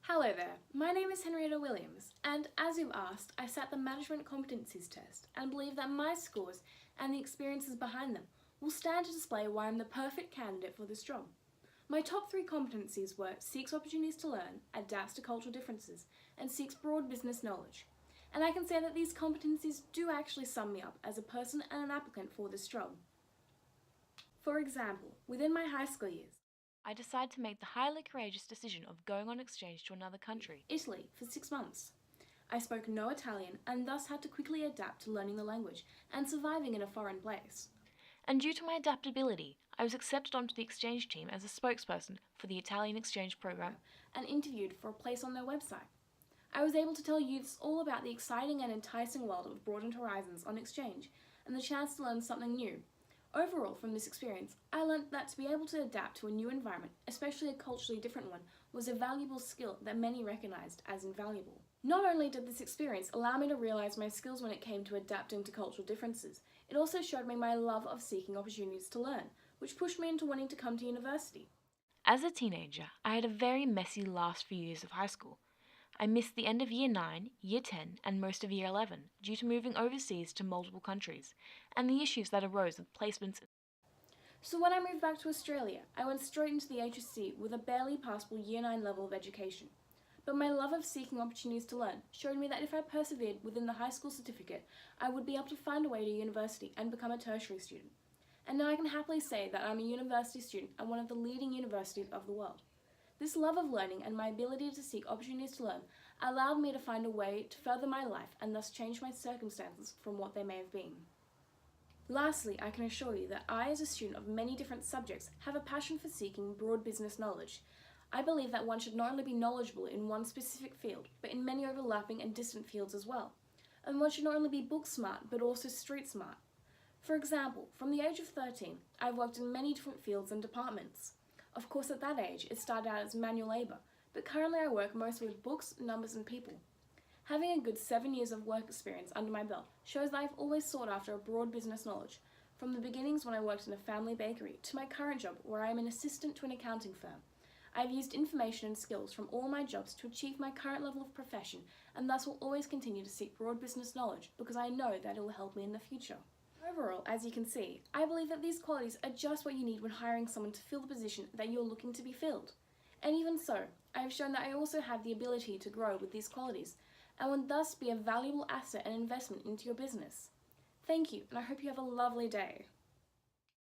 Hello there, my name is Henrietta Williams, and as you've asked, I sat the Management Competencies Test and believe that my scores and the experiences behind them will stand to display why I'm the perfect candidate for this job. My top 3 competencies were seeks opportunities to learn, adapts to cultural differences, and seeks broad business knowledge. And I can say that these competencies do actually sum me up as a person and an applicant for this job. For example, within my high school years, I decided to make the highly courageous decision of going on exchange to another country, Italy, for 6 months. I spoke no Italian and thus had to quickly adapt to learning the language and surviving in a foreign place. and due to my adaptability, I was accepted onto the exchange team as a spokesperson for the Italian exchange program. And interviewed for a place on their website. I was able to tell youths all about the exciting and enticing world of broadened horizons on exchange and the chance to learn something new. Overall, from this experience, I learned that to be able to adapt to a new environment, especially a culturally different one, was a valuable skill that many recognised as invaluable. Not only did this experience allow me to realise my skills when it came to adapting to cultural differences, it also showed me my love of seeking opportunities to learn, which pushed me into wanting to come to university. As a teenager, I had a very messy last few years of high school. I missed the end of Year 9, Year 10 and most of Year 11 due to moving overseas to multiple countries and the issues that arose with placements. So when I moved back to Australia, I went straight into the HSC with a barely passable Year 9 level of education. But my love of seeking opportunities to learn showed me that if I persevered within the high school certificate, I would be able to find a way to university and become a tertiary student. And now I can happily say that I'm a university student at one of the leading universities of the world. This love of learning and my ability to seek opportunities to learn allowed me to find a way to further my life and thus change my circumstances from what they may have been. Lastly, I can assure you that I, as a student of many different subjects, have a passion for seeking broad business knowledge. I believe that one should not only be knowledgeable in one specific field, but in many overlapping and distant fields as well. And one should not only be book smart, but also street smart. For example, from the age of 13, I've worked in many different fields and departments. Of course, at that age, it started out as manual labour, but currently I work mostly with books, numbers and people. Having a good 7 years of work experience under my belt shows that I've always sought after a broad business knowledge, from the beginnings when I worked in a family bakery to my current job where I am an assistant to an accounting firm. I've used information and skills from all my jobs to achieve my current level of profession and thus will always continue to seek broad business knowledge because I know that it will help me in the future. Overall, as you can see, I believe that these qualities are just what you need when hiring someone to fill the position that you're looking to be filled. And even so, I have shown that I also have the ability to grow with these qualities and would thus be a valuable asset and investment into your business. Thank you, and I hope you have a lovely day.